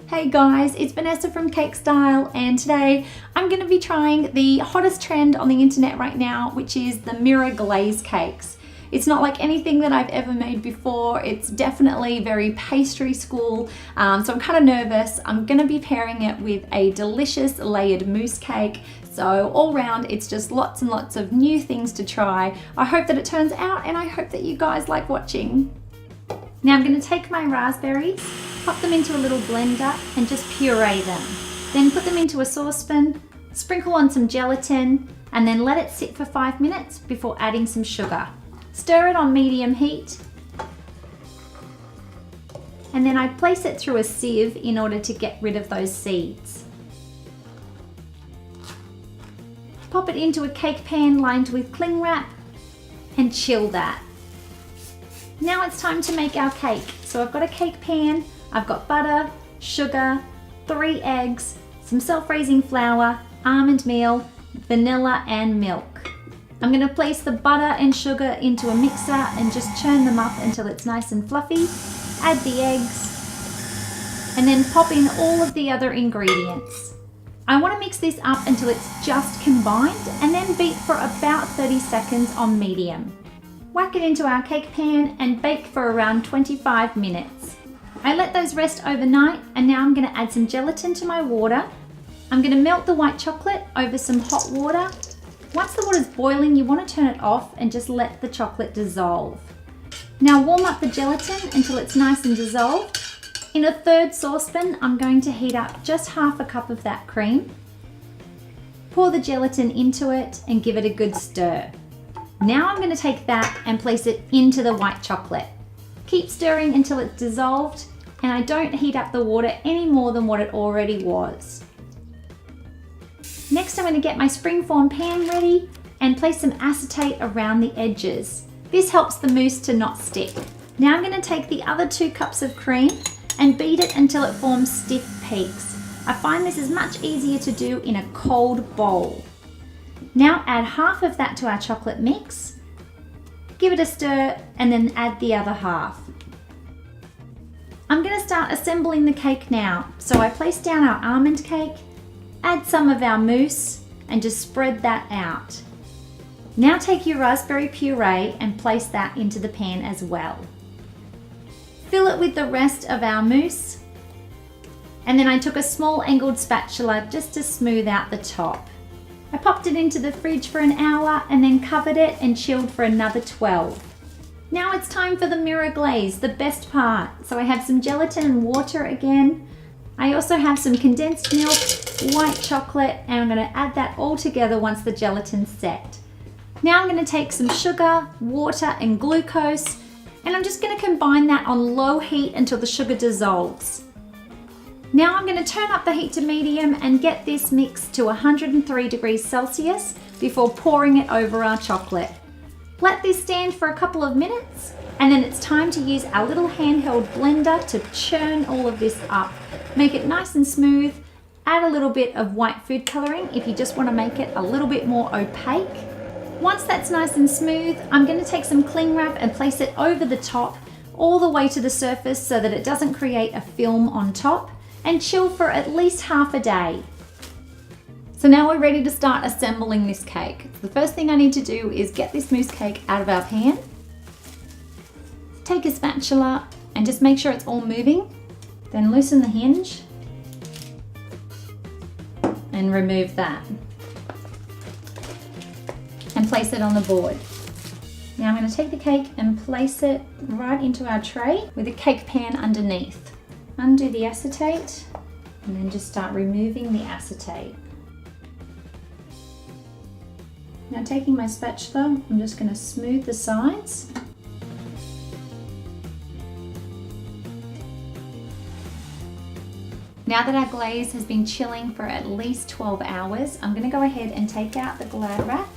Hey guys, it's Vanessa from Cake Style, and today I'm going to be trying the hottest trend on the internet right now, which is the mirror glaze cakes. It's not like anything that I've ever made before. It's definitely very pastry school, so I'm kind of nervous. I'm going to be pairing it with a delicious layered mousse cake. So all round, it's just lots and lots of new things to try. I hope that it turns out, and I hope that you guys like watching. Now I'm going to take my raspberries, pop them into a little blender and just puree them. Then put them into a saucepan, sprinkle on some gelatin, and then let it sit for 5 minutes before adding some sugar. Stir it on medium heat, and then I place it through a sieve in order to get rid of those seeds. Pop it into a cake pan lined with cling wrap and chill that. Now it's time to make our cake. So I've got a cake pan, I've got butter, sugar, 3 eggs, some self-raising flour, almond meal, vanilla and milk. I'm going to place the butter and sugar into a mixer and just churn them up until it's nice and fluffy. Add the eggs and then pop in all of the other ingredients. I want to mix this up until it's just combined and then beat for about 30 seconds on medium. Whack it into our cake pan and bake for around 25 minutes. I let those rest overnight, and now I'm going to add some gelatin to my water. I'm going to melt the white chocolate over some hot water. Once the water's boiling, you want to turn it off and just let the chocolate dissolve. Now warm up the gelatin until it's nice and dissolved. In a third saucepan, I'm going to heat up just half a cup of that cream. Pour the gelatin into it and give it a good stir. Now I'm going to take that and place it into the white chocolate. Keep stirring until it's dissolved, and I don't heat up the water any more than what it already was. Next, I'm going to get my springform pan ready and place some acetate around the edges. This helps the mousse to not stick. Now I'm going to take the other 2 cups of cream and beat it until it forms stiff peaks. I find this is much easier to do in a cold bowl. Now add half of that to our chocolate mix, give it a stir, and then add the other half. I'm going to start assembling the cake now. So I place down our almond cake, add some of our mousse, and just spread that out. Now take your raspberry puree and place that into the pan as well. Fill it with the rest of our mousse, and then I took a small angled spatula just to smooth out the top. I popped it into the fridge for an hour and then covered it and chilled for another 12. Now it's time for the mirror glaze, the best part. So I have some gelatin and water again. I also have some condensed milk, white chocolate, and I'm going to add that all together once the gelatin's set. Now I'm going to take some sugar, water and glucose, and I'm just going to combine that on low heat until the sugar dissolves. Now I'm going to turn up the heat to medium and get this mix to 103 degrees Celsius before pouring it over our chocolate. Let this stand for a couple of minutes, and then it's time to use our little handheld blender to churn all of this up. Make it nice and smooth. Add a little bit of white food coloring if you just want to make it a little bit more opaque. Once that's nice and smooth, I'm going to take some cling wrap and place it over the top all the way to the surface so that it doesn't create a film on top, and chill for at least half a day. So now we're ready to start assembling this cake. The first thing I need to do is get this mousse cake out of our pan. Take a spatula and just make sure it's all moving. Then loosen the hinge and remove that. And place it on the board. Now I'm going to take the cake and place it right into our tray with a cake pan underneath. Undo the acetate and then just start removing the acetate. Now taking my spatula, I'm just going to smooth the sides. Now that our glaze has been chilling for at least 12 hours, I'm going to go ahead and take out the Glad wrap.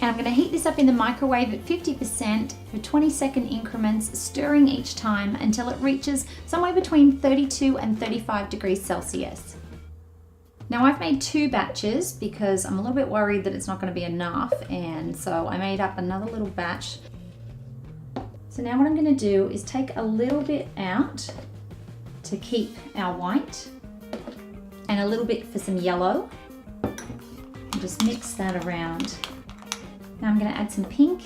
And I'm going to heat this up in the microwave at 50% for 20-second increments, stirring each time until it reaches somewhere between 32 and 35 degrees Celsius. Now I've made 2 batches because I'm a little bit worried that it's not going to be enough, and so I made up another little batch. So now what I'm going to do is take a little bit out to keep our white and a little bit for some yellow. And just mix that around. Now I'm going to add some pink.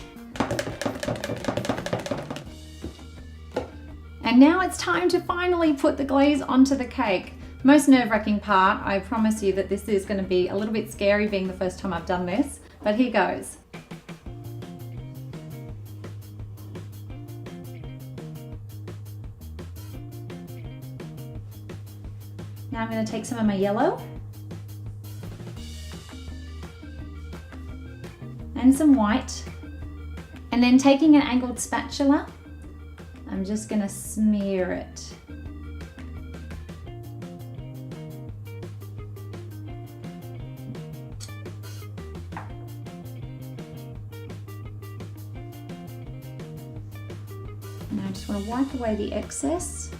And now it's time to finally put the glaze onto the cake. Most nerve-wracking part, I promise you that this is going to be a little bit scary being the first time I've done this, but here goes. Now I'm going to take some of my yellow and some white, and then taking an angled spatula, I'm just going to smear it. Now I just want to wipe away the excess.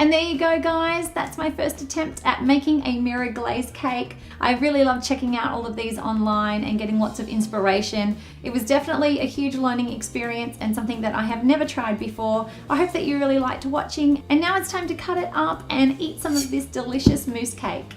And there you go, guys. That's my first attempt at making a mirror glaze cake. I really love checking out all of these online and getting lots of inspiration. It was definitely a huge learning experience and something that I have never tried before. I hope that you really liked watching. And now it's time to cut it up and eat some of this delicious mousse cake.